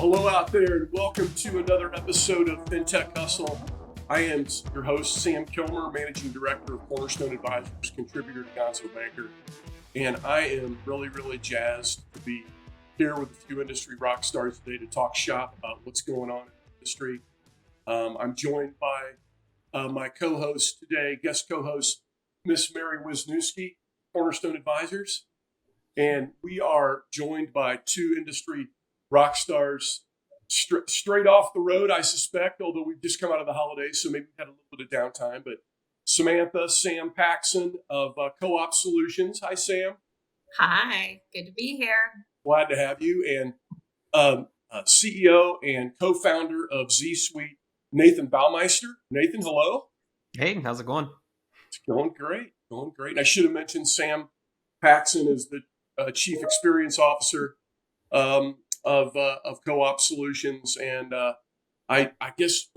Well, hello out there, and welcome to another episode of FinTech Hustle. I am your host, Sam Kilmer, Managing Director of Cornerstone Advisors, contributor to Gonzo Banker, and I am really jazzed to be here with a few industry rock stars today to talk shop about what's going on in the industry. I'm joined by my co-host today, guest co-host, Miss Mary Wisniewski, Cornerstone Advisors, and we are joined by two industry rock stars straight off the road, I suspect, although we've just come out of the holidays, so maybe we had a little bit of downtime. But Sam Paxson of Co-op Solutions. Hi, Sam. Hi, good to be here. Glad to have you. And CEO and co-founder of Z Suite, Nathan Baumeister. Nathan, hello. Hey, how's it going? It's going great. And I should have mentioned Sam Paxson is the Chief Experience Officer of Co-op Solutions. And I guess,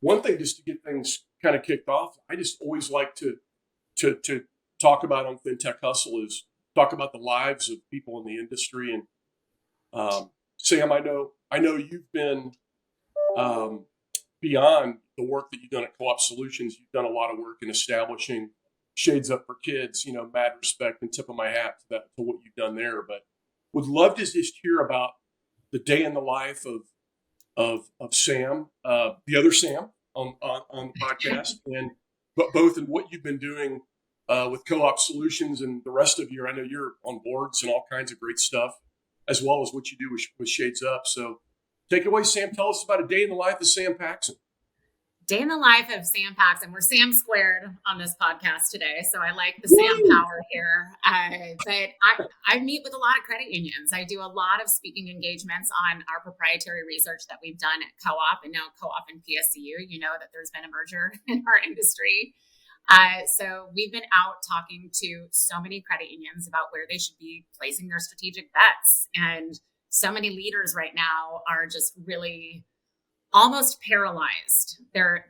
one thing just to get things kind of kicked off, I just always like to talk about on FinTech Hustle is talk about the lives of people in the industry. And Sam, I know you've been beyond the work that you've done at Co-op Solutions. You've done a lot of work in establishing Shades Up for Kids, mad respect and tip of my hat to what you've done there. But would love to just hear about the day in the life of Sam, the other Sam on the podcast, and but both in what you've been doing with Co-op Solutions and the rest of you. I know you're on boards and all kinds of great stuff, as well as what you do with Shades Up. So take it away, Sam. Tell us about a day in the life of Sam Paxson. Day in the life of Sam Paxson. We're Sam squared on this podcast today, so I like the Sam power here. But I meet with a lot of credit unions. I do a lot of speaking engagements on our proprietary research that we've done at Co-op and now Co-op and PSCU. You know that there's been a merger in our industry. So we've been out talking to so many credit unions about where they should be placing their strategic bets. And so many leaders right now are just really almost paralyzed. They're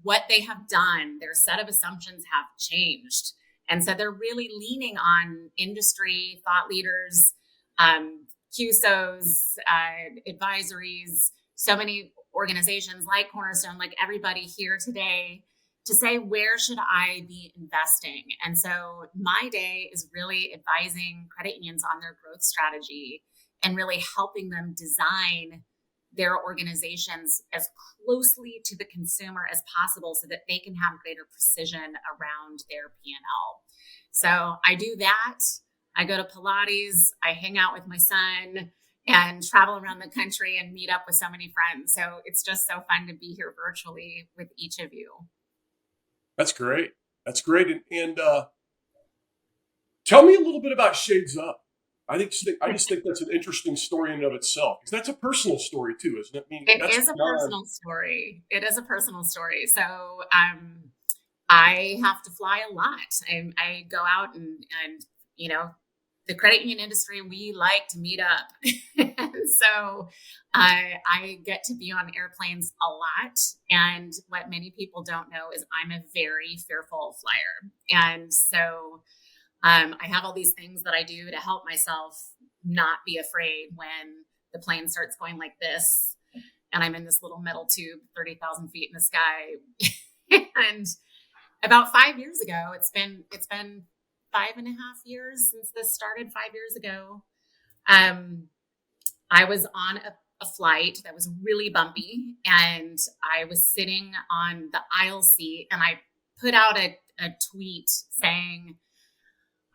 what they have done, their set of assumptions have changed. And so they're really leaning on industry thought leaders, QSOs, advisories, so many organizations like Cornerstone, like everybody here today, to say, where should I be investing? And so my day is really advising credit unions on their growth strategy and really helping them design their organizations as closely to the consumer as possible so that they can have greater precision around their P&L. So I do that. I go to Pilates, I hang out with my son and travel around the country and meet up with so many friends. So it's just so fun to be here virtually with each of you. That's great. And tell me a little bit about Shades Up. I just think that's an interesting story in and of itself, because that's a personal story too, isn't it? It is a personal story. So I have to fly a lot. I go out and the credit union industry, we like to meet up. So I get to be on airplanes a lot. And what many people don't know is I'm a very fearful flyer. And so I have all these things that I do to help myself not be afraid when the plane starts going like this and I'm in this little metal tube 30,000 feet in the sky. And about 5 years ago, it's been 5.5 years since this started 5 years ago. I was on a flight that was really bumpy, and I was sitting on the aisle seat, and I put out a tweet saying,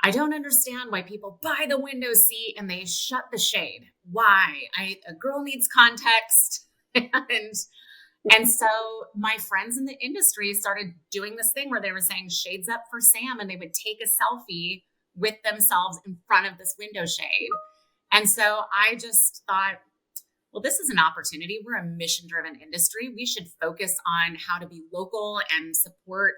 I don't understand why people buy the window seat and they shut the shade. Why? A girl needs context. And so my friends in the industry started doing this thing where they were saying Shades Up for Sam, and they would take a selfie with themselves in front of this window shade. And so I just thought, well, this is an opportunity. We're a mission-driven industry. We should focus on how to be local and support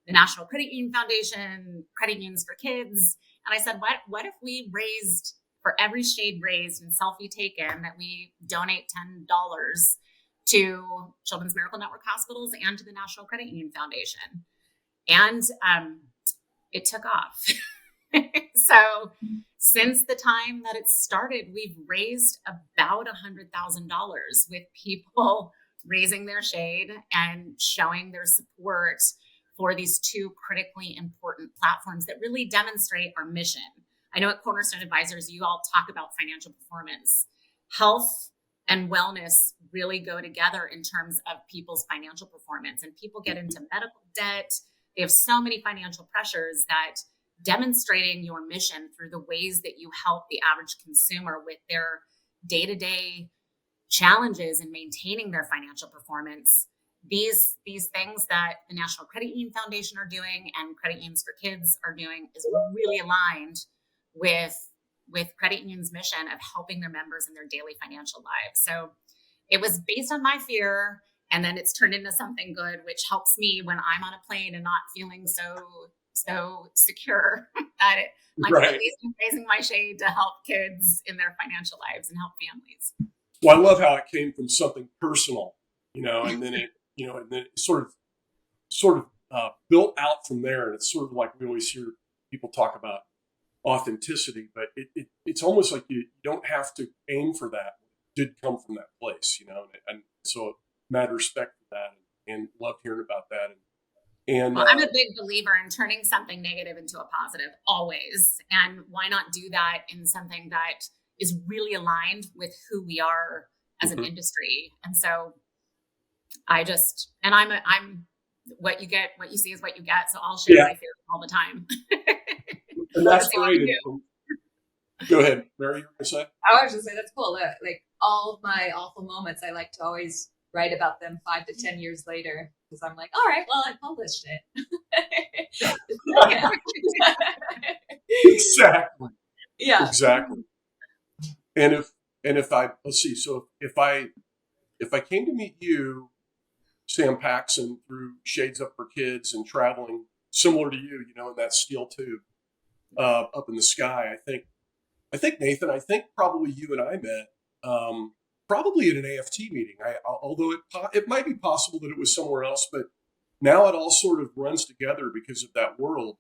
the National Credit Union Foundation, Credit Unions for Kids. And I said, what if we raised, for every shade raised and selfie taken, that we donate $10 to Children's Miracle Network hospitals and to the National Credit Union Foundation? And it took off. So since the time that it started, we've raised about $100,000 with people raising their shade and showing their support for these two critically important platforms that really demonstrate our mission. I know at Cornerstone Advisors, you all talk about financial performance. Health and wellness really go together in terms of people's financial performance, and people get into medical debt. They have so many financial pressures that demonstrating your mission through the ways that you help the average consumer with their day-to-day challenges in maintaining their financial performance. These things that the National Credit Union Foundation are doing and Credit Unions for Kids are doing is really aligned with Credit Union's mission of helping their members in their daily financial lives. So it was based on my fear, and then it's turned into something good, which helps me when I'm on a plane and not feeling so secure that I'm at least raising my shade to help kids in their financial lives and help families. Well, I love how it came from something personal, and then it sort of built out from there. And it's sort of like we always hear people talk about authenticity, but it's almost like you don't have to aim for that. It did come from that place, and so mad respect for that, and love hearing about that. And well, I'm a big believer in turning something negative into a positive always. And why not do that in something that is really aligned with who we are as an industry? And so I'm what you see is what you get. So I'll share my feelings all the time. And that's great. Go ahead, Mary, you were going to say? I was just saying that's cool. Like all of my awful moments, I like to always write about them 5 to 10 years later, because I'm like, all right, well, I published it. Exactly. Yeah. Exactly. And if I let's see, so if I came to meet you, Sam Paxson, through Shades Up for Kids and traveling similar to you, in that steel tube up in the sky, I think Nathan, probably you and I met probably at an AFT meeting. Although it might be possible that it was somewhere else, but now it all sort of runs together because of that world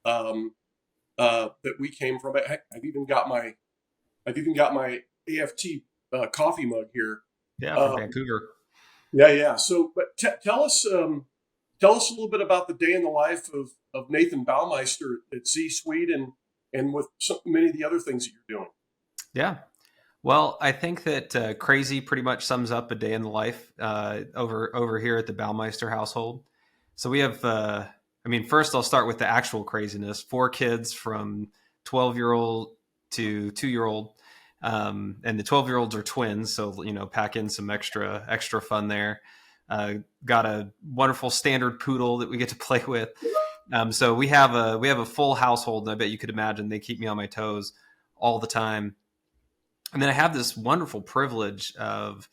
that we came from. I've even got my AFT coffee mug here. Yeah, from Vancouver. Yeah. So, but tell us a little bit about the day in the life of Nathan Baumeister at Z Suite and with many of the other things that you're doing. Yeah. Well, I think that crazy pretty much sums up a day in the life over here at the Baumeister household. So we have, first I'll start with the actual craziness. 4 kids from 12-year-old to 2-year-old. And the 12-year-olds are twins. So, pack in some extra fun there. Got a wonderful standard poodle that we get to play with. So we have a full household, and I bet you could imagine they keep me on my toes all the time. And then I have this wonderful privilege of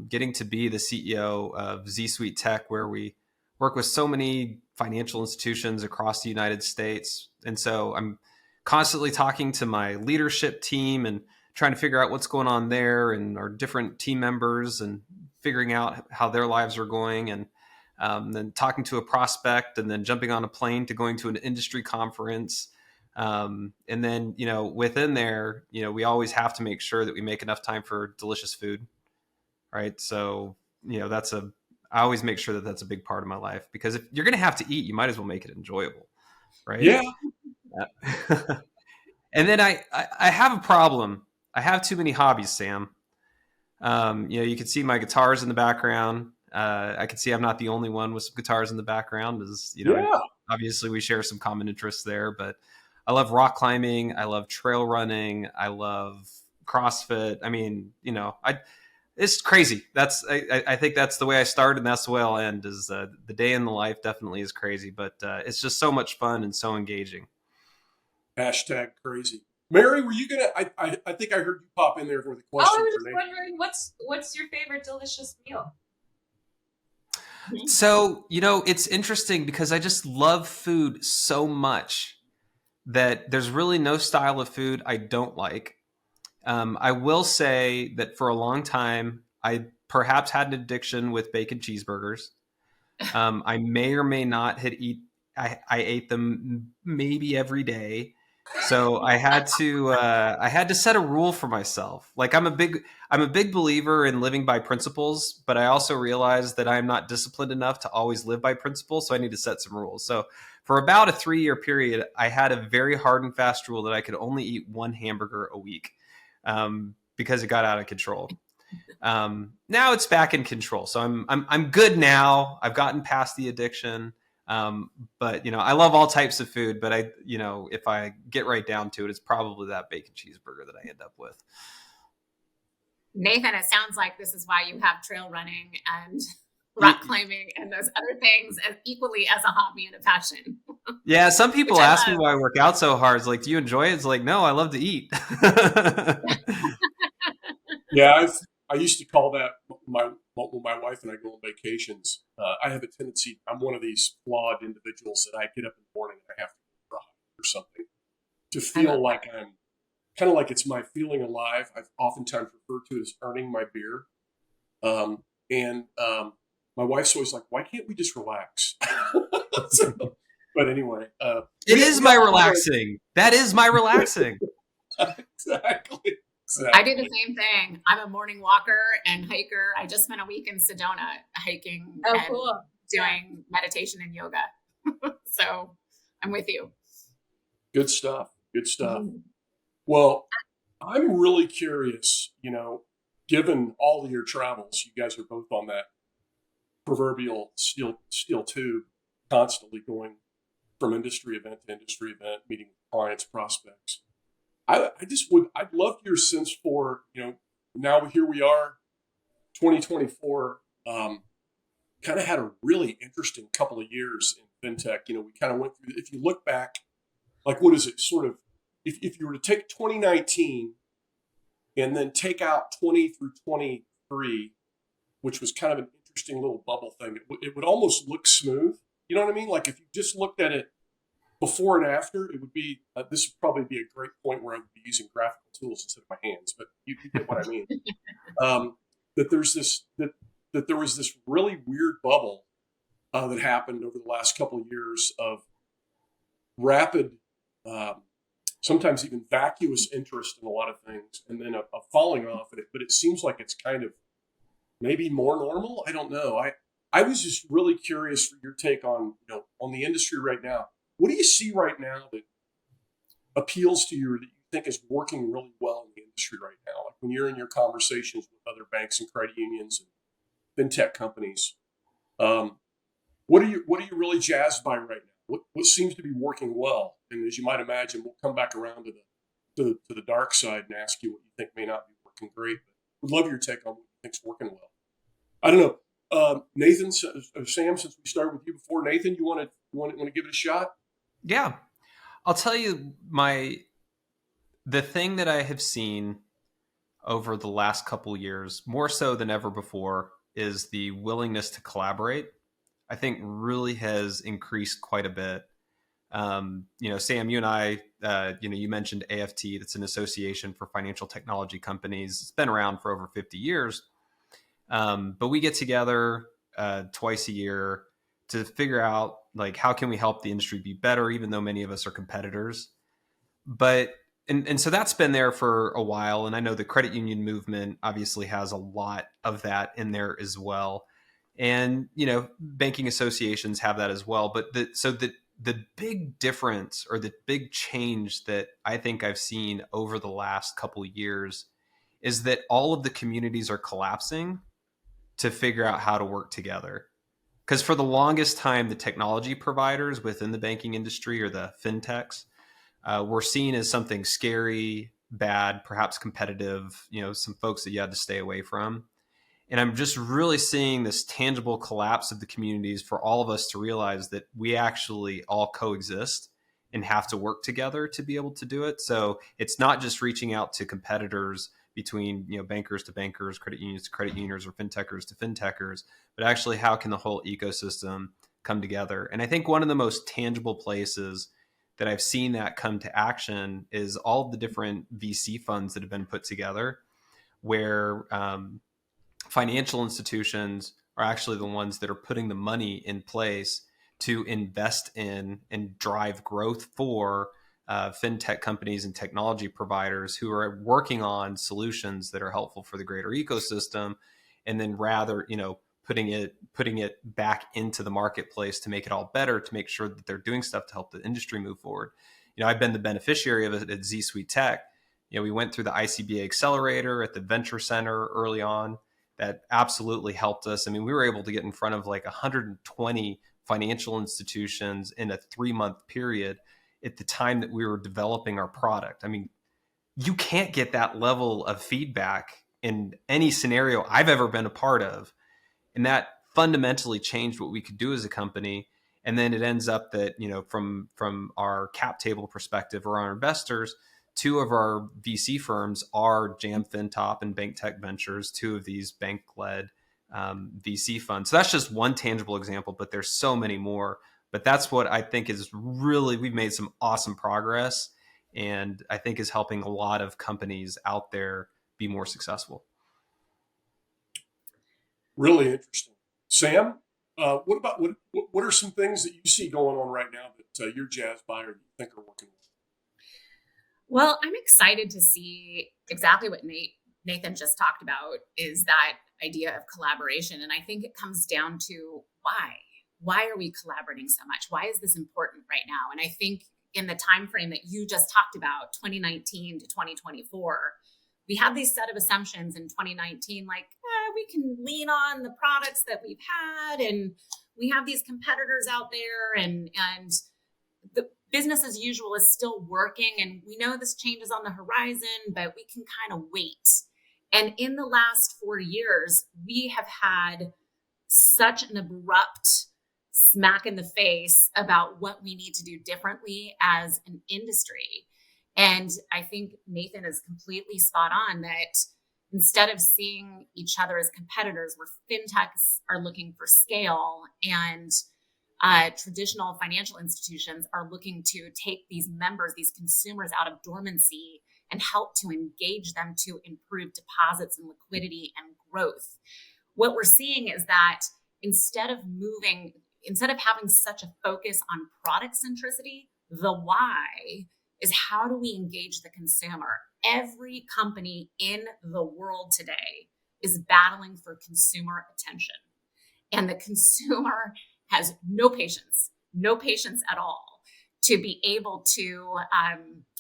getting to be the CEO of Z Suite Tech, where we work with so many financial institutions across the United States. And so I'm constantly talking to my leadership team and trying to figure out what's going on there and our different team members and figuring out how their lives are going, and then talking to a prospect, and then jumping on a plane to going to an industry conference. And then, within there, we always have to make sure that we make enough time for delicious food. Right. So, I always make sure that that's a big part of my life, because if you're going to have to eat, you might as well make it enjoyable. Right. Yeah. And then I have a problem. I have too many hobbies, Sam. You can see my guitars in the background. I can see I'm not the only one with some guitars in the background. Obviously we share some common interests there, but I love rock climbing. I love trail running. I love CrossFit. It's crazy. I think that's the way I start, and that's the way I'll end. Is the day in the life definitely is crazy, but it's just so much fun and so engaging. #crazy. Mary, were you gonna? I think I heard you pop in there for the question. I was just wondering, what's your favorite delicious meal? So it's interesting because I just love food so much that there's really no style of food I don't like. I will say that for a long time, I perhaps had an addiction with bacon cheeseburgers. I may or may not had I ate them maybe every day. So I had to set a rule for myself. Like I'm a big believer in living by principles, but I also realize that I'm not disciplined enough to always live by principles. So I need to set some rules. So for about a 3-year period, I had a very hard and fast rule that I could only eat 1 hamburger a week, because it got out of control. Now it's back in control. So I'm good now. I've gotten past the addiction. But I love all types of food, but if I get right down to it, it's probably that bacon cheeseburger that I end up with. Nathan, it sounds like this is why you have trail running and rock climbing and those other things as equally as a hobby and a passion. Yeah. Some people ask me why I work out so hard. It's like, do you enjoy it? It's like, no, I love to eat. Yeah, I used to call that when my wife and I go on vacations. I have a tendency. I'm one of these flawed individuals that I get up in the morning and I have to go for a hike or something to feel like I'm kind of like it's my feeling alive. I've oftentimes referred to it as earning my beer. My wife's always like, "Why can't we just relax?" But anyway, it is my relaxing. That is my relaxing. Exactly. I do the same thing. I'm a morning walker and hiker. I just spent a week in Sedona hiking and doing meditation and yoga. So I'm with you. Good stuff. Good stuff. Mm-hmm. Well, I'm really curious, given all of your travels, you guys are both on that proverbial steel tube, constantly going from industry event to industry event, meeting with clients, prospects. I'd love your sense for, now here we are, 2024, kind of had a really interesting couple of years in fintech. We kind of went through, if you look back, like, what is it sort of, if you were to take 2019 and then take out 20 through 23, which was kind of an interesting little bubble thing, it would almost look smooth. You know what I mean? Like if you just looked at it before and after, it would be, this would probably be a great point where I would be using graphical tools instead of my hands, but you get what I mean. That there was this really weird bubble that happened over the last couple of years of rapid, sometimes even vacuous interest in a lot of things, and then a falling off of it. But it seems like it's kind of maybe more normal. I don't know. I was just really curious for your take on, on the industry right now. What do you see right now that appeals to you or that you think is working really well in the industry right now? Like when you're in your conversations with other banks and credit unions and fintech companies, what are you really jazzed by right now? What seems to be working well? And as you might imagine, we'll come back around to the dark side and ask you what you think may not be working great. But we'd love your take on what you think's working well. I don't know, Nathan, Sam. Since we started with you before, Nathan, you want to give it a shot? Yeah, I'll tell you the thing that I have seen over the last couple years, more so than ever before, is the willingness to collaborate. I think really has increased quite a bit. Sam, you and I, you mentioned AFT. That's an association for financial technology companies. It's been around for over 50 years. But we get together twice a year to figure out, like, how can we help the industry be better, even though many of us are competitors. But and so that's been there for a while. And I know the credit union movement obviously has a lot of that in there as well. And, banking associations have that as well. But the big difference or the big change that I think I've seen over the last couple of years is that all of the communities are collapsing to figure out how to work together. Because for the longest time, the technology providers within the banking industry or the fintechs were seen as something scary, bad, perhaps competitive, some folks that you had to stay away from. And I'm just really seeing this tangible collapse of the communities for all of us to realize that we actually all coexist and have to work together to be able to do it. So it's not just reaching out to competitors between, bankers to bankers, credit unions to credit unions, or fintechers to fintechers, but actually how can the whole ecosystem come together? And I think one of the most tangible places that I've seen that come to action is all of the different VC funds that have been put together, where financial institutions are actually the ones that are putting the money in place to invest in and drive growth for fintech companies and technology providers who are working on solutions that are helpful for the greater ecosystem, and then rather, putting it back into the marketplace to make it all better, to make sure that they're doing stuff to help the industry move forward. I've been the beneficiary of it at Z Suite Tech. We went through the ICBA Accelerator at the Venture Center early on. That absolutely helped us. We were able to get in front of like 120 financial institutions in a 3-month period at the time that we were developing our product. You can't get that level of feedback in any scenario I've ever been a part of. And that fundamentally changed what we could do as a company. And then it ends up that, from our cap table perspective or our investors, 2 of our VC firms are Jam FinTop and Bank Tech Ventures, 2 of these bank-led VC funds. So that's just one tangible example, but there's so many more. But that's what I think is really, we've made some awesome progress, and I think is helping a lot of companies out there be more successful. Really interesting. Sam, what are some things that you see going on right now that you're jazzed by or you think are working well? Well, I'm excited to see exactly what Nathan just talked about, is that idea of collaboration. And I think it comes down to why. Why are we collaborating so much? Why is this important right now? And I think in the time frame that you just talked about, 2019 to 2024, we had these set of assumptions in 2019, like we can lean on the products that we've had, and we have these competitors out there, and the business as usual is still working, and we know this change is on the horizon, but we can kind of wait. And in the last 4 years, we have had such an abrupt smack in the face about what we need to do differently as an industry. And I think Nathan is completely spot on that instead of seeing each other as competitors, where fintechs are looking for scale and traditional financial institutions are looking to take these members, these consumers, out of dormancy and help to engage them to improve deposits and liquidity and growth. What we're seeing is that instead of having such a focus on product centricity, the why is how do we engage the consumer? Every company in the world today is battling for consumer attention. And the consumer has no patience at all to be able to,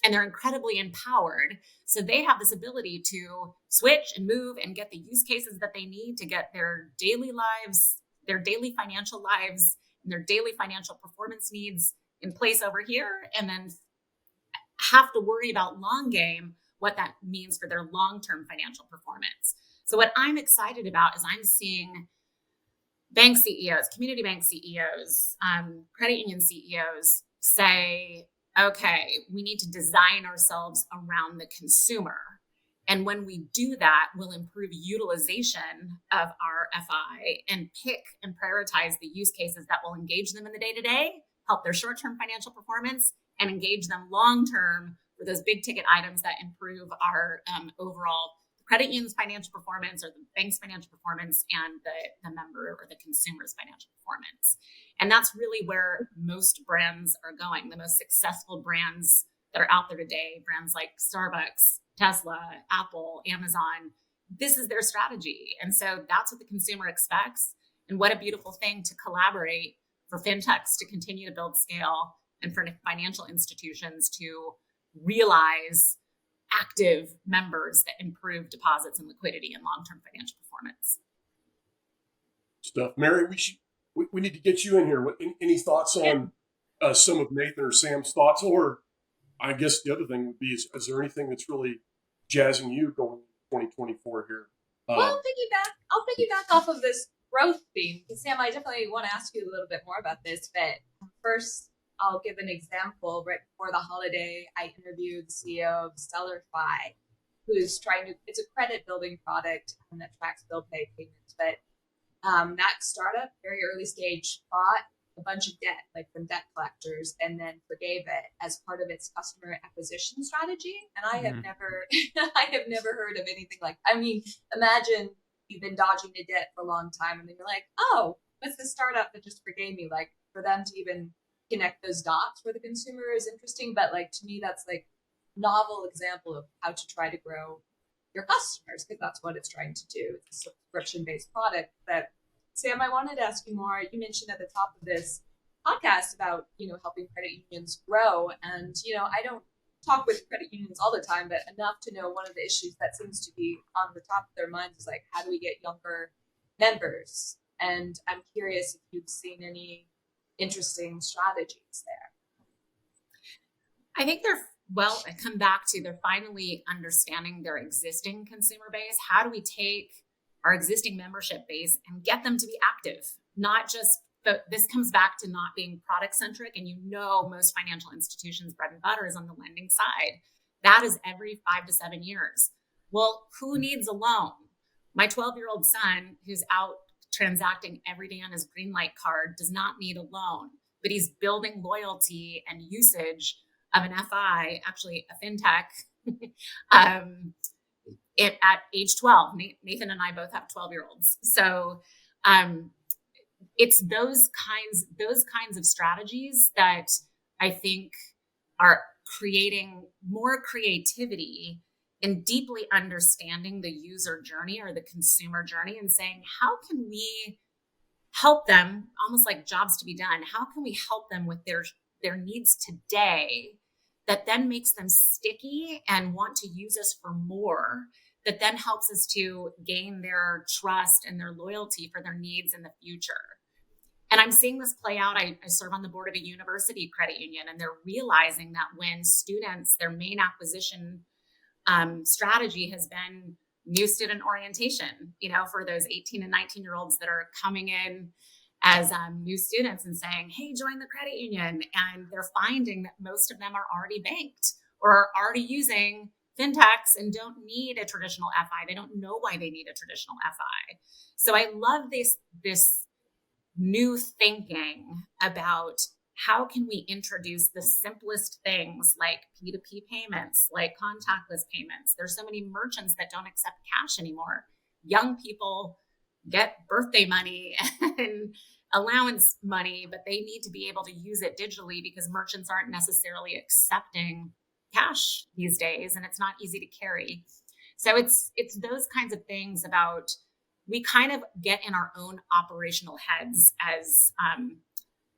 and they're incredibly empowered. So they have this ability to switch and move and get the use cases that they need to get their daily lives, their daily financial lives, and their daily financial performance needs in place over here, and then have to worry about long game, what that means for their long-term financial performance. So what I'm excited about is I'm seeing bank CEOs, community bank CEOs, credit union CEOs say, okay, we need to design ourselves around the consumer. And when we do that, we'll improve utilization of our FI and pick and prioritize the use cases that will engage them in the day-to-day, help their short-term financial performance, and engage them long-term for those big ticket items that improve our overall credit union's financial performance, or the bank's financial performance, and the member or the consumer's financial performance. And that's really where most brands are going. The most successful brands that are out there today, brands like Starbucks, Tesla, Apple, Amazon, this is their strategy. And so that's what the consumer expects. And what a beautiful thing to collaborate for fintechs to continue to build scale, and for financial institutions to realize active members that improve deposits and liquidity and long-term financial performance. Stuff. Mary, we need to get you in here. Any thoughts on some of Nathan or Sam's thoughts? Or I guess the other thing would be, is there anything that's really jazzing you going 2024 here? I'll piggyback off of this growth theme. Because Sam, I definitely want to ask you a little bit more about this, but first I'll give an example. Right before the holiday, I interviewed the CEO of SellerFi, who's it's a credit building product that tracks bill pay payments. But that startup, very early stage, bought a bunch of debt, like from debt collectors, and then forgave it as part of its customer acquisition strategy. And I have never heard of anything like, imagine you've been dodging the debt for a long time, and then you're like, oh, what's this startup that just forgave me like for them to even connect those dots for the consumer is interesting. But like, to me, that's like novel example of how to try to grow your customers, because that's what it's trying to do. It's a subscription-based product. That, Sam, I wanted to ask you more. You mentioned at the top of this podcast about, helping credit unions grow. And, I don't talk with credit unions all the time, but enough to know one of the issues that seems to be on the top of their minds is like, how do we get younger members? And I'm curious if you've seen any interesting strategies there. I think I come back to, they're finally understanding their existing consumer base. How do we take our existing membership base and get them to be active? Not just, this comes back to not being product centric. And most financial institutions' bread and butter is on the lending side. That is every 5 to 7 years. Well, who needs a loan? My 12-year-old son, who's out transacting every day on his green light card, does not need a loan, but he's building loyalty and usage of an FI, actually a fintech, at age 12. Nathan and I both have 12-year-olds. So it's those kinds of strategies that I think are creating more creativity and deeply understanding the user journey or the consumer journey, and saying, how can we help them, almost like jobs to be done? How can we help them with their needs today that then makes them sticky and want to use us for more, that then helps us to gain their trust and their loyalty for their needs in the future? And I'm seeing this play out. I serve on the board of a university credit union, and they're realizing that when students, their main acquisition strategy has been new student orientation, for those 18 and 19-year-olds that are coming in as new students and saying, hey, join the credit union. And they're finding that most of them are already banked or are already using fintechs and don't need a traditional FI. They don't know why they need a traditional FI. So I love this new thinking about how can we introduce the simplest things like P2P payments, like contactless payments. There's so many merchants that don't accept cash anymore. Young people get birthday money and allowance money, but they need to be able to use it digitally because merchants aren't necessarily accepting cash these days, and it's not easy to carry. So it's those kinds of things about, we kind of get in our own operational heads as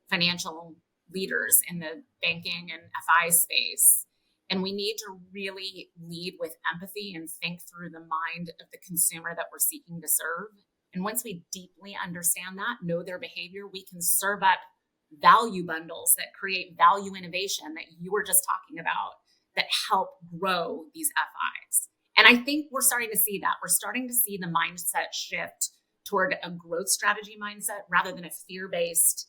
financial leaders in the banking and FI space. And we need to really lead with empathy and think through the mind of the consumer that we're seeking to serve. And once we deeply understand that, know their behavior, we can serve up value bundles that create value innovation that you were just talking about, that help grow these FIs. And I think we're starting to see that. We're starting to see the mindset shift toward a growth strategy mindset rather than a fear-based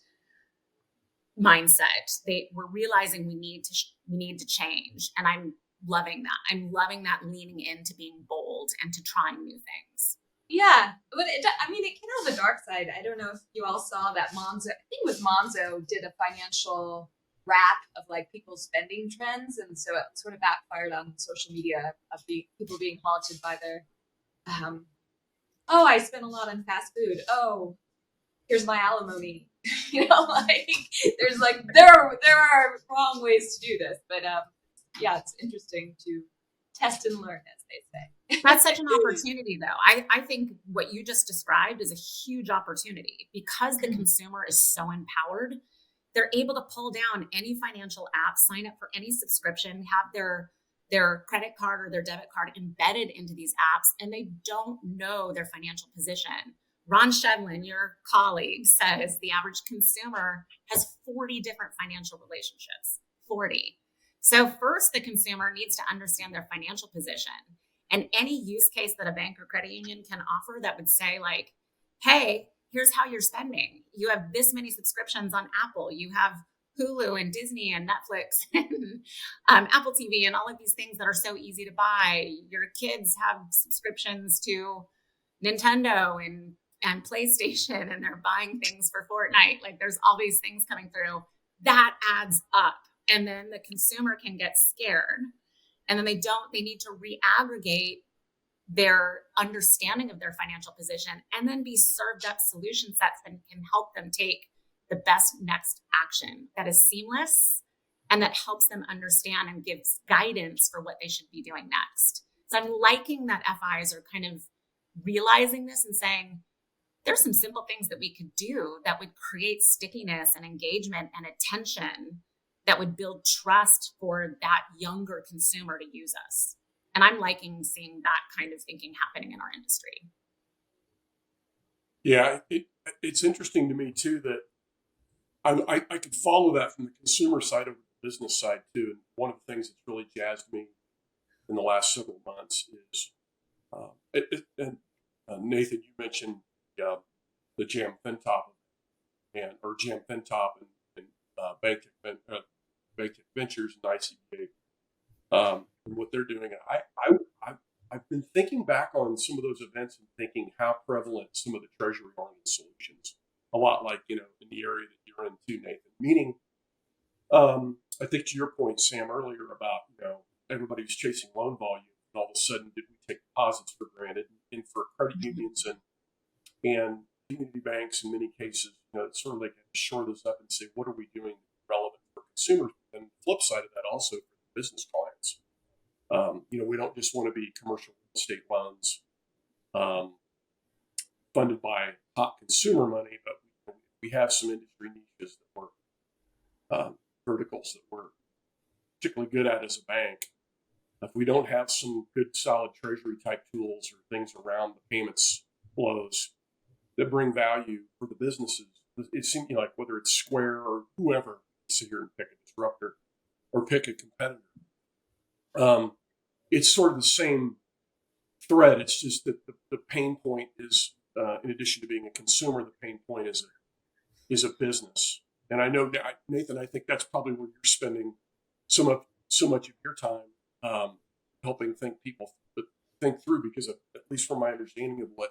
mindset. We're realizing we need to change. And I'm loving that. I'm loving that leaning into being bold and to trying new things. Yeah, but it can have a dark side. I don't know if you all saw that Monzo, I think it was Monzo, did a financial wrap of like people's spending trends. And so it sort of backfired on social media of the people being haunted by their, I spent a lot on fast food. Oh, here's my alimony. There are wrong ways to do this, but it's interesting to test and learn, as they say. That's such an opportunity, though. I think what you just described is a huge opportunity because the consumer is so empowered. They're able to pull down any financial app, sign up for any subscription, have their credit card or their debit card embedded into these apps, and they don't know their financial position. Ron Shedlin, your colleague, says the average consumer has 40 different financial relationships. 40. So first, the consumer needs to understand their financial position. And any use case that a bank or credit union can offer that would say like, hey, here's how you're spending. You have this many subscriptions on Apple. You have Hulu and Disney and Netflix and Apple TV and all of these things that are so easy to buy. Your kids have subscriptions to Nintendo and PlayStation, and they're buying things for Fortnite. Like there's all these things coming through. That adds up. And then the consumer can get scared. And then they need to reaggregate their understanding of their financial position and then be served up solution sets that can help them take the best next action that is seamless and that helps them understand and gives guidance for what they should be doing next. So I'm liking that FIs are kind of realizing this and saying, there's some simple things that we could do that would create stickiness and engagement and attention that would build trust for that younger consumer to use us. And I'm liking seeing that kind of thinking happening in our industry. Yeah, it's interesting to me too that I could follow that from the consumer side of the business side too. And one of the things that's really jazzed me in the last several months is, Nathan, you mentioned the Jam FinTop or Jam FinTop and Bank Tech Ventures and ICBA and what they're doing. I've been thinking back on some of those events and thinking how prevalent some of the treasury-oriented solutions, a lot like, in the area that you're in too, Nathan. Meaning, I think to your point, Sam, earlier about, everybody was chasing loan volume, and all of a sudden did we take deposits for granted? And for credit unions and community banks in many cases, it's sort of like to shore this up and say, what are we doing relevant for consumers? And the flip side of that also for business clients. We don't just want to be commercial real estate loans funded by hot consumer money, but we have some industry niches that we're verticals that we're particularly good at as a bank. If we don't have some good solid treasury type tools or things around the payments flows that bring value for the businesses, it seems like whether it's Square or whoever, sit here and pick a disruptor or pick a competitor. It's sort of the same thread. It's just that the pain point is, in addition to being a consumer, the pain point is a business. And I know, Nathan, I think that's probably where you're spending so much of your time helping people think through, because at least from my understanding of what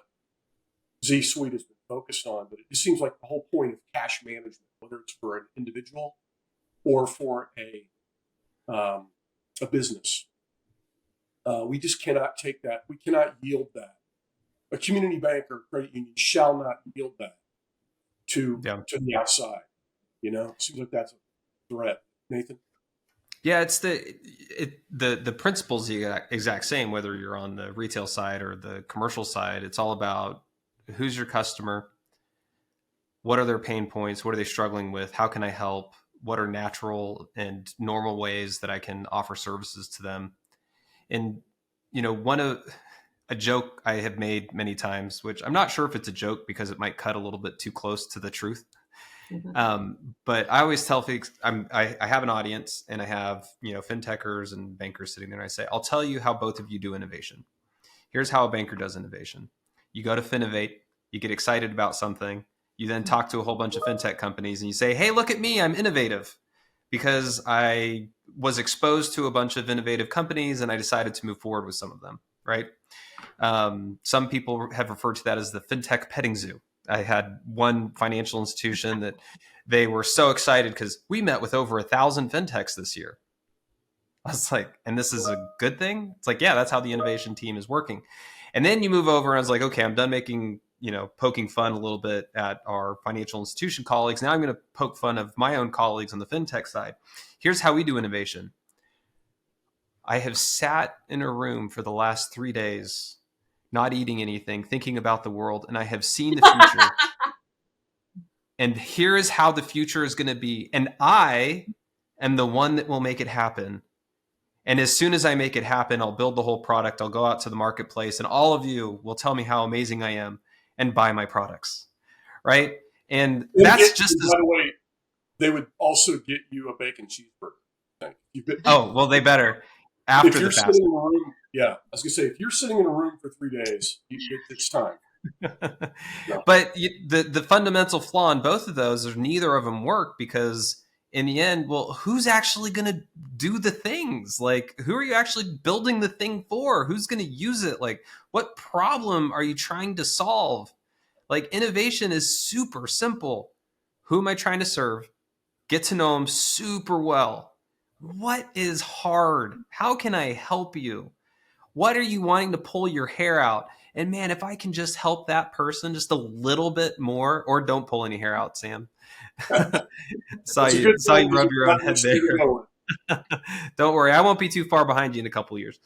Z Suite has been focused on, but it just seems like the whole point of cash management, whether it's for an individual or for a business, we just cannot take that. We cannot yield that. A community bank or credit union shall not yield that to the outside. Seems like that's a threat. Nathan? Yeah, it's the principle's the exact same, whether you're on the retail side or the commercial side. It's all about who's your customer, what are their pain points, what are they struggling with, how can I help, what are natural and normal ways that I can offer services to them. And, a joke I have made many times, which I'm not sure if it's a joke because it might cut a little bit too close to the truth. Mm-hmm. But I always tell folks, I have an audience and I have, fintechers and bankers sitting there, and I say, I'll tell you how both of you do innovation. Here's how a banker does innovation. You go to Finovate, you get excited about something. You then talk to a whole bunch of fintech companies and you say, hey, look at me, I'm innovative because I was exposed to a bunch of innovative companies and I decided to move forward with some of them, right? Some people have referred to that as the fintech petting zoo. I had one financial institution that they were so excited because we met with over 1,000 fintechs this year. I was like, and this is a good thing? It's like, yeah, that's how the innovation team is working. And then you move over and I was like, okay, I'm done making, poking fun a little bit at our financial institution colleagues. Now I'm going to poke fun of my own colleagues on the fintech side. Here's how we do innovation. I have sat in a room for the last 3 days, not eating anything, thinking about the world, and I have seen the future. And here is how the future is going to be. And I am the one that will make it happen. And as soon as I make it happen, I'll build the whole product. I'll go out to the marketplace and all of you will tell me how amazing I am and buy my products. Right. And that's just, by the way, they would also get you a bacon cheeseburger. Oh, well, they better after the fast. Yeah. I was going to say, if you're sitting in a room for 3 days, it's time. No. But the fundamental flaw in both of those is neither of them work because in the end, well, who's actually going to do the things? Like, who are you actually building the thing for? Who's going to use it? Like, what problem are you trying to solve? Like, innovation is super simple. Who am I trying to serve? Get to know them super well. What is hard? How can I help you? What are you wanting to pull your hair out? And man, if I can just help that person just a little bit more, or don't pull any hair out, Sam. saw It's a you good saw you thing rub you've your own got head this there. thing going. Don't worry, I won't be too far behind you in a couple of years.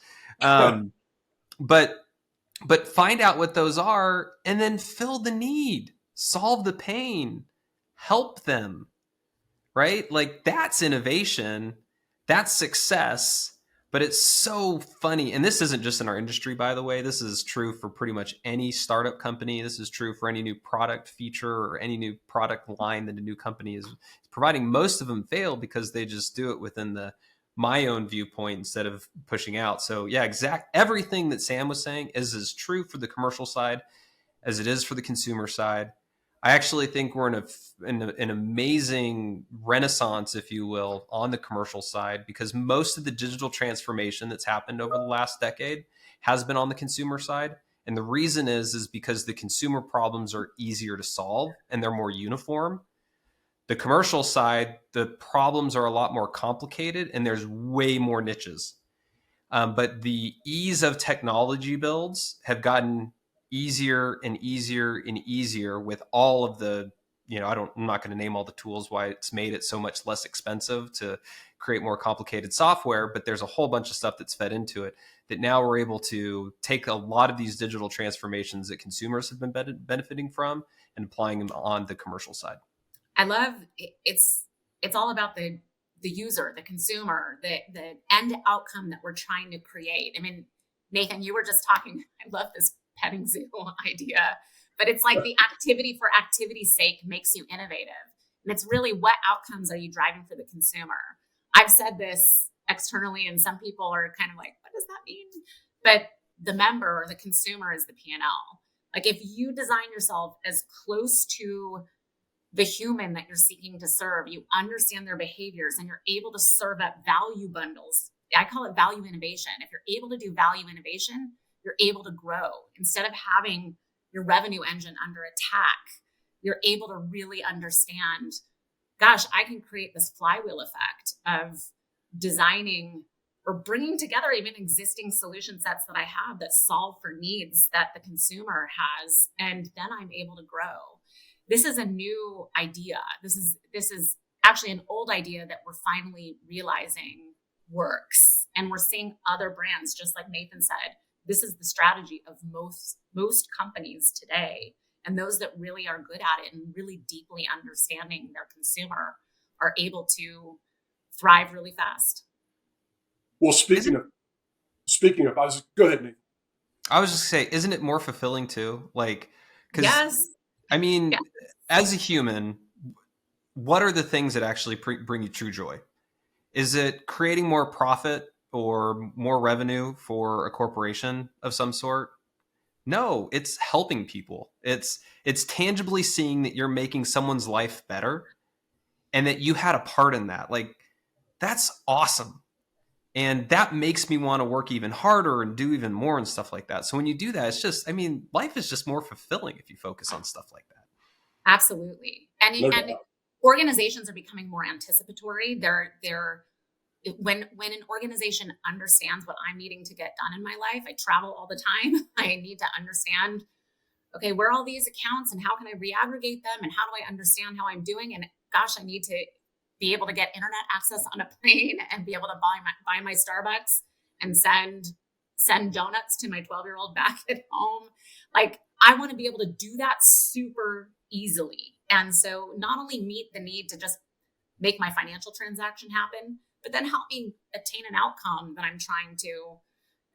But find out what those are and then fill the need, solve the pain, help them, right? Like that's innovation, that's success. But it's so funny. And this isn't just in our industry, by the way. This is true for pretty much any startup company. This is true for any new product feature or any new product line that a new company is providing. Most of them fail because they just do it within my own viewpoint instead of pushing out. So yeah, everything that Sam was saying is as true for the commercial side as it is for the consumer side. I actually think we're in an amazing renaissance, if you will, on the commercial side, because most of the digital transformation that's happened over the last decade has been on the consumer side. And the reason is because the consumer problems are easier to solve and they're more uniform. The commercial side, the problems are a lot more complicated and there's way more niches. But the ease of technology builds have gotten easier and easier and easier with all of the, I'm not going to name all the tools why it's made it so much less expensive to create more complicated software, but there's a whole bunch of stuff that's fed into it that now we're able to take a lot of these digital transformations that consumers have been benefiting from and applying them on the commercial side. I love it's all about the user, the consumer, the end outcome that we're trying to create. I mean, Nathan, you were just talking, I love this petting zoo idea, but it's like the activity for activity's sake makes you innovative. And it's really what outcomes are you driving for the consumer? I've said this externally and some people are kind of like, what does that mean? But the member or the consumer is the P&L. Like if you design yourself as close to the human that you're seeking to serve, you understand their behaviors and you're able to serve up value bundles. I call it value innovation. If you're able to do value innovation, you're able to grow. Instead of having your revenue engine under attack, you're able to really understand, gosh, I can create this flywheel effect of designing or bringing together even existing solution sets that I have that solve for needs that the consumer has. And then I'm able to grow. This is a new idea. This is actually an old idea that we're finally realizing works. And we're seeing other brands, just like Nathan said, this is the strategy of most companies today. And those that really are good at it and really deeply understanding their consumer are able to thrive really fast. Well, speaking of, go ahead, Nathan. I was just saying, isn't it more fulfilling too? Like, because yes. I mean, yes. As a human, what are the things that actually bring you true joy? Is it creating more profit or more revenue for a corporation of some sort? No, it's helping people. It's tangibly seeing that you're making someone's life better and that you had a part in that. Like, that's awesome. And that makes me want to work even harder and do even more and stuff like that. So when you do that, it's just, I mean, life is just more fulfilling if you focus on stuff like that. Absolutely. And organizations are becoming more anticipatory. When an organization understands what I'm needing to get done in my life, I travel all the time. I need to understand, okay, where are all these accounts and how can I reaggregate them and how do I understand how I'm doing? And gosh, I need to be able to get internet access on a plane and be able to buy my Starbucks and send donuts to my 12-year-old back at home. Like I want to be able to do that super easily. And so not only meet the need to just make my financial transaction happen, but then help me attain an outcome that I'm trying to,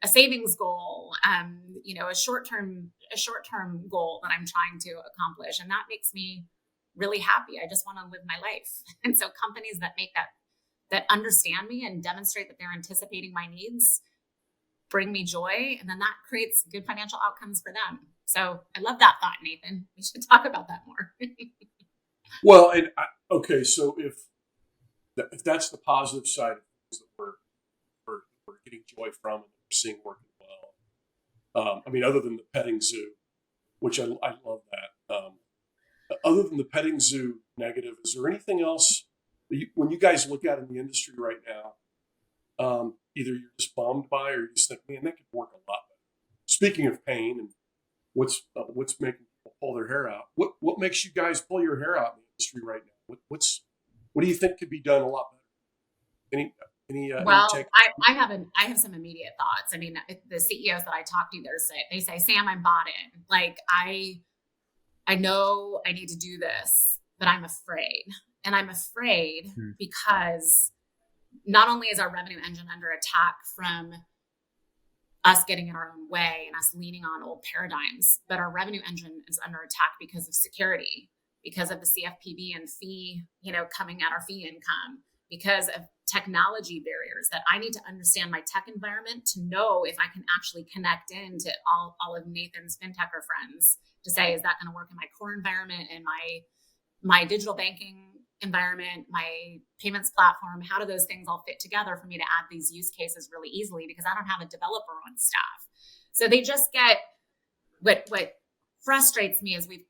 a savings goal, a short-term goal that I'm trying to accomplish. And that makes me really happy. I just want to live my life. And so companies that make that understand me and demonstrate that they're anticipating my needs bring me joy. And then that creates good financial outcomes for them. So I love that thought, Nathan. We should talk about that more. Well, so if that's the positive side of things that we're getting joy from and we're seeing working well. Other than the petting zoo, which I love that. Other than the petting zoo negative, is there anything else that when you guys look at in the industry right now, either you're just bummed by or you just think, man, that could work a lot better? Speaking of pain and what's making people pull their hair out. What makes you guys pull your hair out in the industry right now? What do you think could be done a lot better? Any Well, take? I have some immediate thoughts. I mean, the CEOs that I talk to, they say, Sam, I'm bought in. Like I know I need to do this, but I'm afraid. And I'm afraid because not only is our revenue engine under attack from us getting in our own way and us leaning on old paradigms, but our revenue engine is under attack because of security, because of the CFPB and fee, coming at our fee income, because of technology barriers that I need to understand my tech environment to know if I can actually connect into all of Nathan's FinTecher friends to say, is that going to work in my core environment, in my digital banking environment, my payments platform? How do those things all fit together for me to add these use cases really easily? Because I don't have a developer on staff. So they just get what frustrates me is we've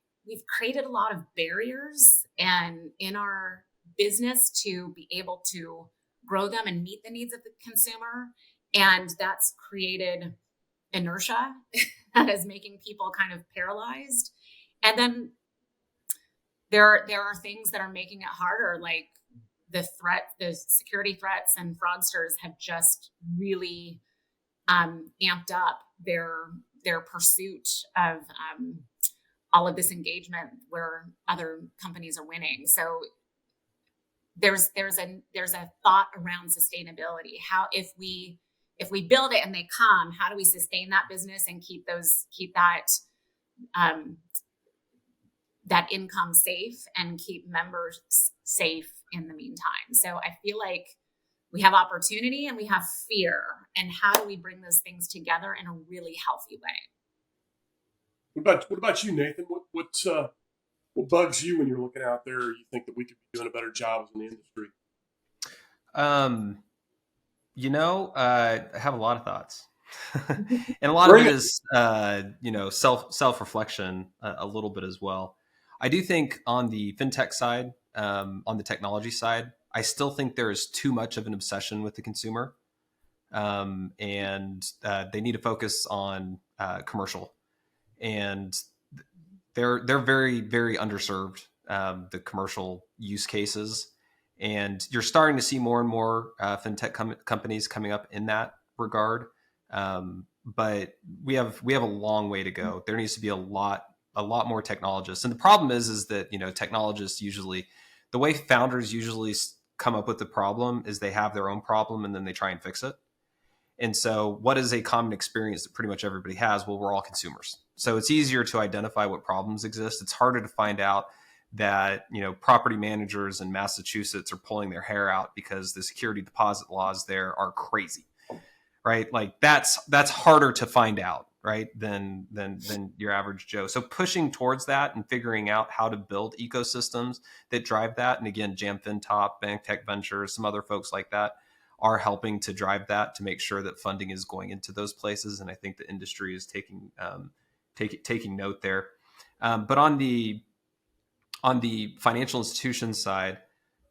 created a lot of barriers and in our business to be able to grow them and meet the needs of the consumer. And that's created inertia that is making people kind of paralyzed. And then there are things that are making it harder, like the security threats and fraudsters have just really amped up their pursuit of all of this engagement where other companies are winning. So there's a thought around sustainability. How if we build it and they come, how do we sustain that business and keep that income safe and keep members safe in the meantime? So I feel like we have opportunity and we have fear, and how do we bring those things together in a really healthy way? What about you, Nathan? What bugs you when you're looking out there? You think that we could be doing a better job in the industry? I have a lot of thoughts. And a lot of it is, self-reflection a little bit as well. I do think on the fintech side, on the technology side, I still think there is too much of an obsession with the consumer. And they need to focus on commercial. And they're very, very underserved, the commercial use cases. And you're starting to see more and more fintech companies coming up in that regard. But we have a long way to go. There needs to be a lot more technologists. And the problem is that, technologists usually, the way founders usually come up with the problem is they have their own problem and then they try and fix it. And so what is a common experience that pretty much everybody has? Well, we're all consumers. So it's easier to identify what problems exist. It's harder to find out that, property managers in Massachusetts are pulling their hair out because the security deposit laws there are crazy, right? Like that's harder to find out, right? Than your average Joe. So pushing towards that and figuring out how to build ecosystems that drive that. And again, Jam FinTop, Bank Tech Ventures, some other folks like that are helping to drive that to make sure that funding is going into those places. And I think the industry is taking note there. But on the financial institution side,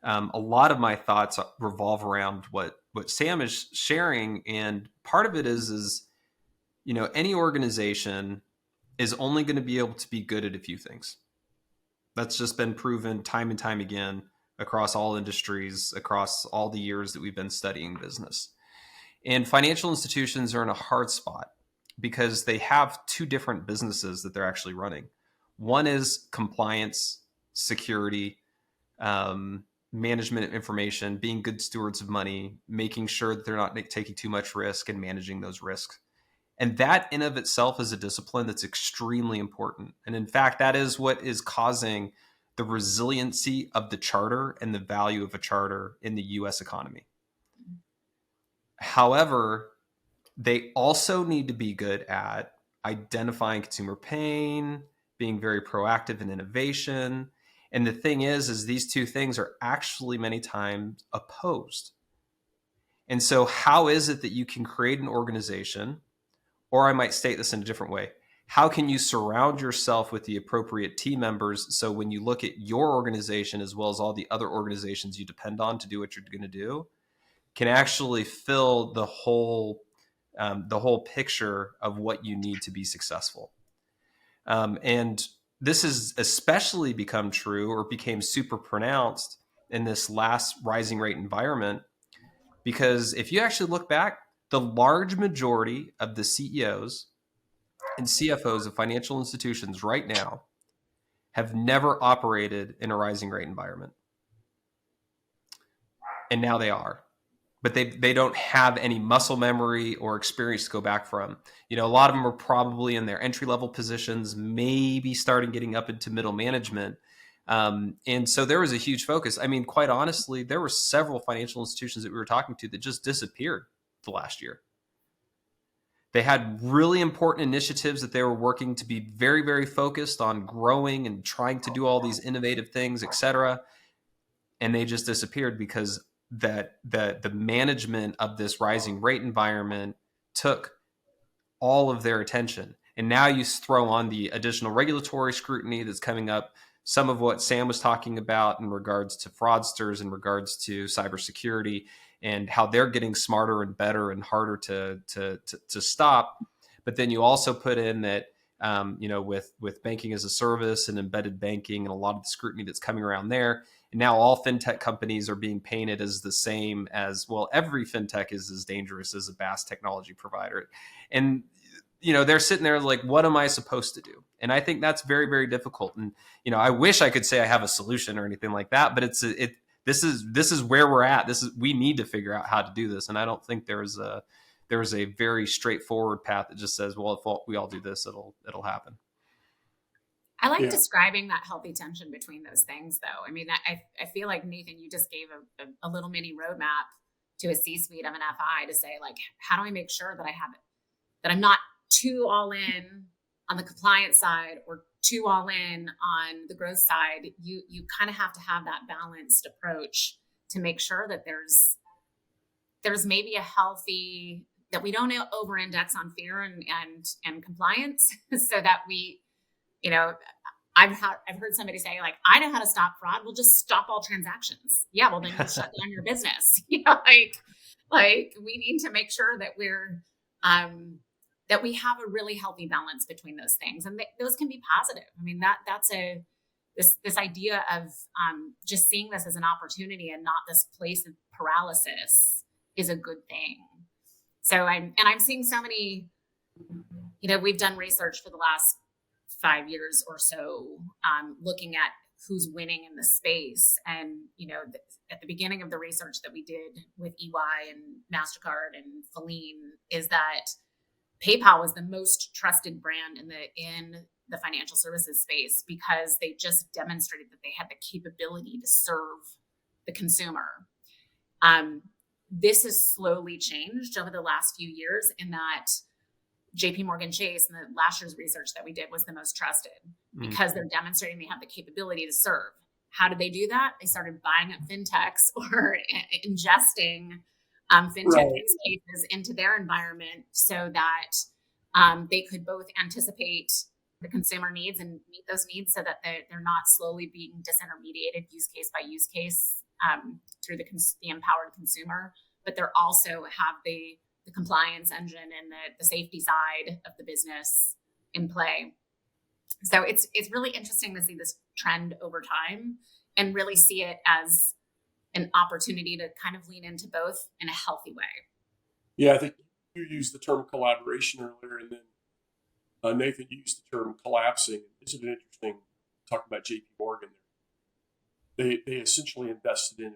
a lot of my thoughts revolve around what Sam is sharing. And part of it is, any organization is only going to be able to be good at a few things. That's just been proven time and time again across all industries, across all the years that we've been studying business. And financial institutions are in a hard spot because they have two different businesses that they're actually running. One is compliance, security, management of information, being good stewards of money, making sure that they're not taking too much risk and managing those risks. And that in of itself is a discipline that's extremely important. And in fact, that is what is causing the resiliency of the charter and the value of a charter in the US economy. However, they also need to be good at identifying consumer pain, being very proactive in innovation. And the thing is these two things are actually many times opposed. And so how is it that you can create an organization, or I might state this in a different way, how can you surround yourself with the appropriate team members so when you look at your organization as well as all the other organizations you depend on to do what you're going to do, can actually fill the whole picture of what you need to be successful? And this has especially become true or became super pronounced in this last rising rate environment, because if you actually look back, the large majority of the CEOs and CFOs of financial institutions right now have never operated in a rising rate environment. And now they are. But they don't have any muscle memory or experience to go back from. A lot of them are probably in their entry level positions, maybe starting getting up into middle management. And so there was a huge focus. I mean, quite honestly, there were several financial institutions that we were talking to that just disappeared the last year. They had really important initiatives that they were working to be very, very focused on growing and trying to do all these innovative things, et cetera. And they just disappeared because the management of this rising rate environment took all of their attention. And now you throw on the additional regulatory scrutiny that's coming up, some of what Sam was talking about in regards to fraudsters, in regards to cybersecurity, and how they're getting smarter and better and harder to stop. But then you also put in that, with banking as a service and embedded banking and a lot of the scrutiny that's coming around there. And now all fintech companies are being painted as the same as, well, every fintech is as dangerous as a BaaS technology provider. And, they're sitting there like, what am I supposed to do? And I think that's very, very difficult. And, I wish I could say I have a solution or anything like that, but this is where we're at. We need to figure out how to do this. And I don't think there's a very straightforward path that just says, well, if we all do this, it'll happen. I like describing that healthy tension between those things, though. I mean, I feel like, Nathan, you just gave a little mini roadmap to a C-suite of an FI to say, like, how do I make sure that that I'm not too all in on the compliance side or too all in on the growth side? You kind of have to have that balanced approach to make sure that there's maybe a healthy, that we don't over-index on fear and compliance so that we, I've heard somebody say, like, I know how to stop fraud. We'll just stop all transactions. Yeah, well, then you shut down your business. Like we need to make sure that we're that we have a really healthy balance between those things, and those can be positive. I mean, that's this idea of just seeing this as an opportunity and not this place of paralysis is a good thing. So I'm seeing so many. We've done research for the last 5 years or so, looking at who's winning in the space. And, at the beginning of the research that we did with EY and MasterCard and Feline is that PayPal was the most trusted brand in the financial services space because they just demonstrated that they had the capability to serve the consumer. This has slowly changed over the last few years in that JP Morgan Chase and the last year's research that we did was the most trusted because they're demonstrating they have the capability to serve. How did they do that? They started buying up fintechs or ingesting fintech use cases into their environment so that they could both anticipate the consumer needs and meet those needs so that they're not slowly being disintermediated use case by use case through the empowered consumer, but they're also have the compliance engine and the safety side of the business in play. So it's really interesting to see this trend over time and really see it as an opportunity to kind of lean into both in a healthy way. Yeah, I think you used the term collaboration earlier, and then Nathan used the term collapsing. Isn't it interesting talking about JP Morgan? They essentially invested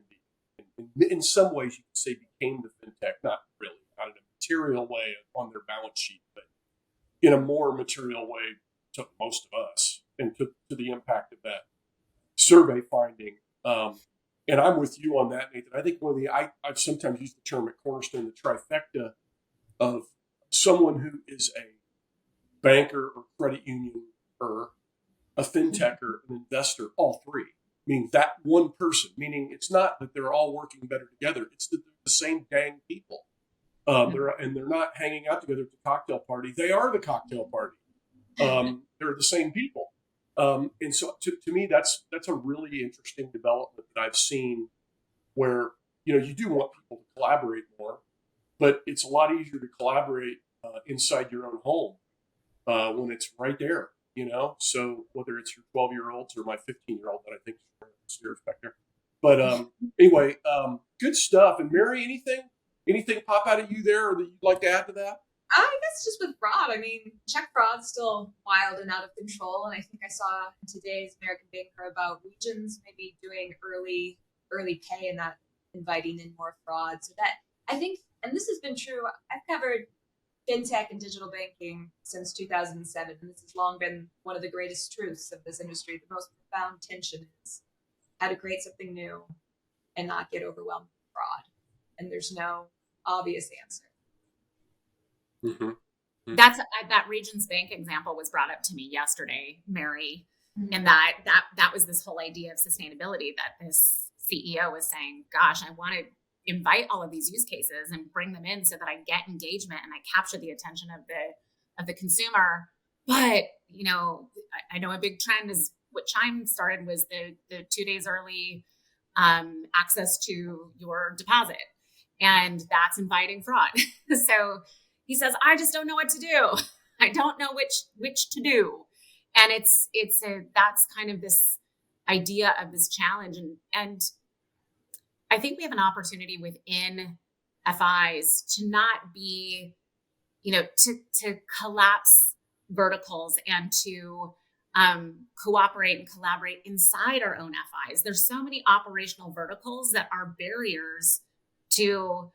in some ways you could say became the fintech, not really, not in a material way on their balance sheet, but in a more material way to most of us and to the impact of that survey finding. And I'm with you on that, Nathan. I think I've sometimes used the term at Cornerstone, the trifecta of someone who is a banker or credit union or a fintech or an investor, all three. Meaning that one person, meaning it's not that they're all working better together. It's that they're the same dang people. They're not hanging out together at the cocktail party. They are the cocktail party. They're the same people. And so to me, that's a really interesting development that I've seen where, you do want people to collaborate more, but it's a lot easier to collaborate inside your own home when it's right there. So whether it's your 12-year-olds or my 15-year-old that I think is upstairs back there. But anyway, good stuff. And Mary, anything pop out of you there or that you'd like to add to that? I guess just with fraud. I mean, check fraud's still wild and out of control. And I think I saw in today's American Banker about regions maybe doing early pay and not inviting in more fraud. So that I think, and this has been true. I've covered fintech and digital banking since 2007, and this has long been one of the greatest truths of this industry. The most profound tension is how to create something new and not get overwhelmed with fraud. And there's no obvious answer. Mm-hmm. Mm-hmm. That Regions Bank example was brought up to me yesterday, Mary, and that was this whole idea of sustainability that this CEO was saying, gosh, I want to invite all of these use cases and bring them in so that I get engagement and I capture the attention of the consumer. But, I know a big trend is what Chime started was the 2 days early access to your deposit. And that's inviting fraud. So he says, I just don't know what to do. I don't know which to do. And that's kind of this idea of this challenge. And I think we have an opportunity within FIs to not be, to collapse verticals and to cooperate and collaborate inside our own FIs. There's so many operational verticals that are barriers to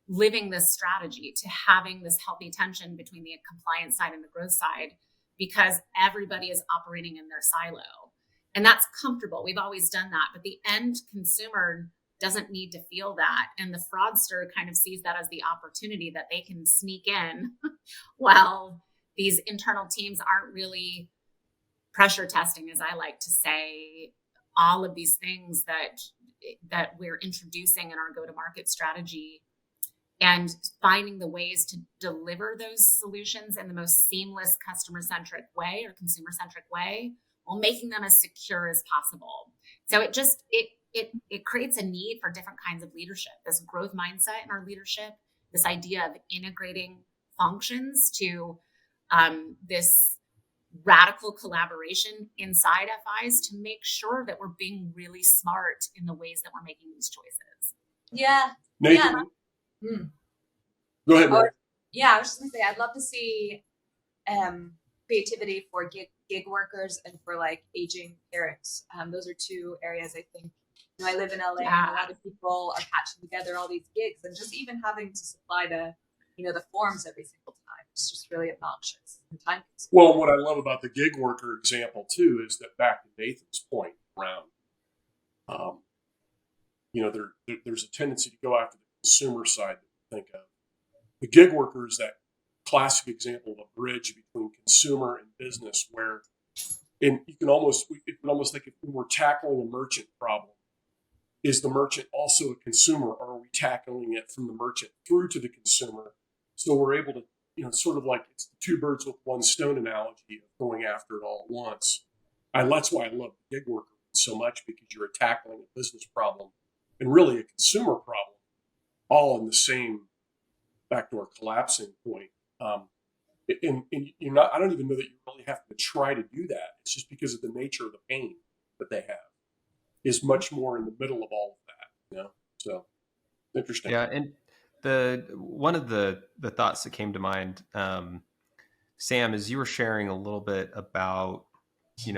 living this strategy, to having this healthy tension between the compliance side and the growth side, because everybody is operating in their silo. And that's comfortable. We've always done that. But the end consumer doesn't need to feel that. And the fraudster kind of sees that as the opportunity that they can sneak in while these internal teams aren't really pressure testing, as I like to say, all of these things that we're introducing in our go-to-market strategy, and finding the ways to deliver those solutions in the most seamless customer-centric way or consumer-centric way, while making them as secure as possible. So it creates a need for different kinds of leadership, this growth mindset in our leadership, this idea of integrating functions to this radical collaboration inside FIs to make sure that we're being really smart in the ways that we're making these choices. Yeah. Nathan, Yeah. Go ahead, Mary. I was just going to say, I'd love to see creativity for gig workers and for like aging parents. Those are two areas I think. I live in LA, and a lot of people are patching together all these gigs, and just even having to supply the forms every single time. It's just really obnoxious and time consuming. Well, what I love about the gig worker example too is that back to Nathan's point around, there's a tendency to go after the consumer side that we think of. The gig worker is that classic example of a bridge between consumer and business, where, and you can almost think if we're tackling a merchant problem, is the merchant also a consumer, or are we tackling it from the merchant through to the consumer? So we're able to, sort of like it's the two birds with one stone analogy of going after it all at once. That's why I love the gig worker so much, because you're tackling a business problem and really a consumer problem, all in the same backdoor collapsing point. And you're not, I don't even know that you really have to try to do that. It's just because of the nature of the pain that they have is much more in the middle of all of that, So interesting. Yeah, and one of the thoughts that came to mind, Sam, is you were sharing a little bit about,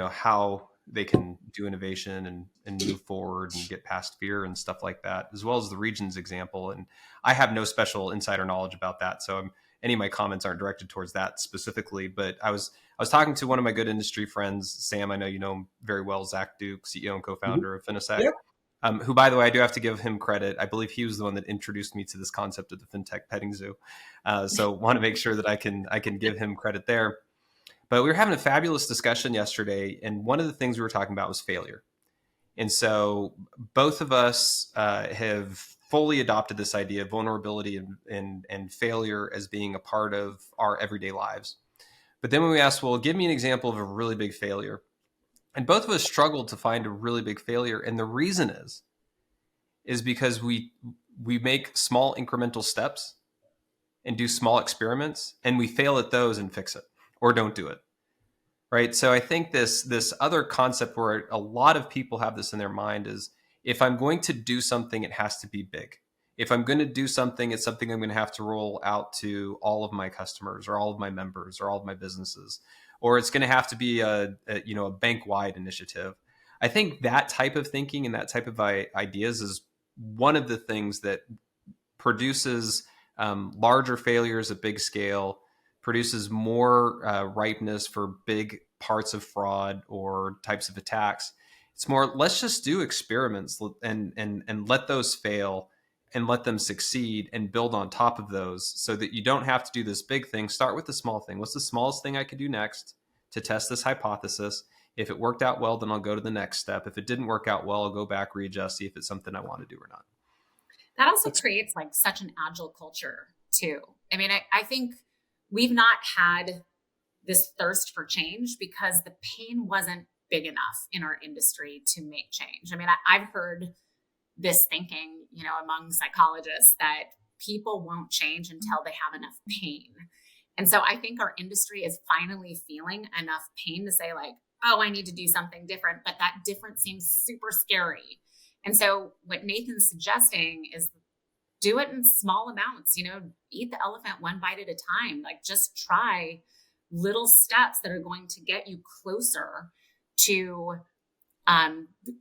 how they can do innovation and move forward and get past fear and stuff like that, as well as the regions example. And I have no special insider knowledge about that, so any of my comments aren't directed towards that specifically. But I was talking to one of my good industry friends, Sam. I know you know him very well, Zach Duke, CEO and co-founder of Finisec. Yeah. Who, by the way, I do have to give him credit. I believe he was the one that introduced me to this concept of the fintech petting zoo. So want to make sure that I can give him credit there. But we were having a fabulous discussion yesterday, and one of the things we were talking about was failure. And so both of us have fully adopted this idea of vulnerability and failure as being a part of our everyday lives. But then when we asked, well, give me an example of a really big failure. And both of us struggled to find a really big failure. And the reason is because we make small incremental steps and do small experiments, and we fail at those and fix it or don't do it. right? So I think this other concept where a lot of people have this in their mind is, if I'm going to do something, it has to be big. If I'm going to do something, it's something I'm going to have to roll out to all of my customers or all of my members or all of my businesses, or it's going to have to be a bank-wide initiative. I think that type of thinking and that type of ideas is one of the things that produces larger failures at big scale, produces more ripeness for big parts of fraud or types of attacks. It's more, let's just do experiments and let those fail and let them succeed and build on top of those, so that you don't have to do this big thing. Start with the small thing. What's the smallest thing I could do next to test this hypothesis? If it worked out well, then I'll go to the next step. If it didn't work out well, I'll go back, readjust, see if it's something I want to do or not. That also creates like such an agile culture too. I mean, I think we've not had this thirst for change because the pain wasn't big enough in our industry to make change. I mean, I've heard this thinking, among psychologists, that people won't change until they have enough pain. And so I think our industry is finally feeling enough pain to say like, oh, I need to do something different, but that different seems super scary. And so what Nathan's suggesting is do it in small amounts, eat the elephant one bite at a time. Like, just try little steps that are going to get you closer to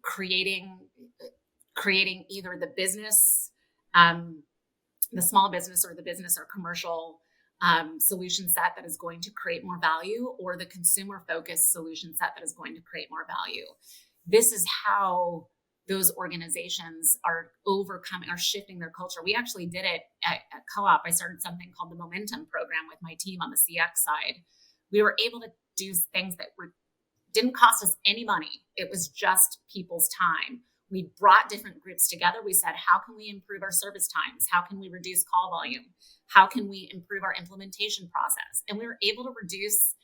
creating either the business, the small business or the business or commercial solution set that is going to create more value, or the consumer focused solution set that is going to create more value. This is how those organizations are shifting their culture. We actually did it at Co-op. I started something called the Momentum program with my team on the CX side. We were able to do things that didn't cost us any money. It was just people's time. We brought different groups together. We said, how can we improve our service times? How can we reduce call volume? How can we improve our implementation process? And we were able to reduce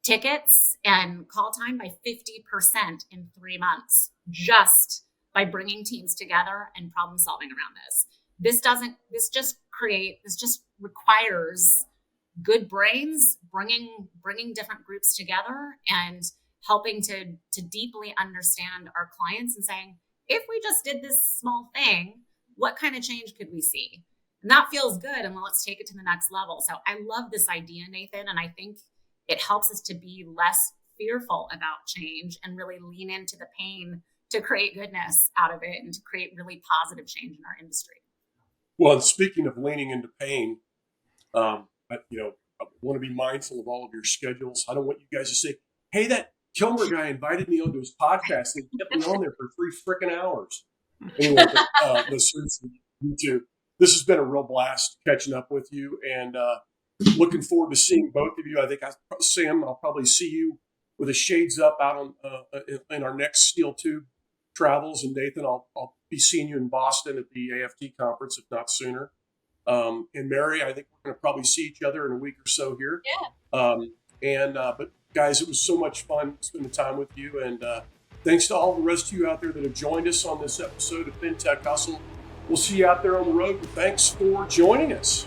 tickets and call time by 50% in 3 months, just by bringing teams together and problem solving around this. This just requires good brains, bringing different groups together and helping to deeply understand our clients and saying, if we just did this small thing, what kind of change could we see? And that feels good. And let's take it to the next level. So I love this idea, Nathan. And I think it helps us to be less fearful about change and really lean into the pain to create goodness out of it and to create really positive change in our industry. Well, and speaking of leaning into pain, I want to be mindful of all of your schedules. I don't want you guys to say, hey, that Kilmer guy invited me onto his podcast and he kept me on there for 3 freaking hours. Anyway, listeners, you too. This has been a real blast catching up with you, and looking forward to seeing both of you. I think, Sam, I'll probably see you with the shades up out on in our next Steel Tube travels, and Nathan, I'll be seeing you in Boston at the AFT conference, if not sooner. And Mary, I think we're going to probably see each other in a week or so here. Yeah. But guys, it was so much fun spending time with you, and thanks to all the rest of you out there that have joined us on this episode of FinTech Hustle. We'll see you out there on the road, but thanks for joining us.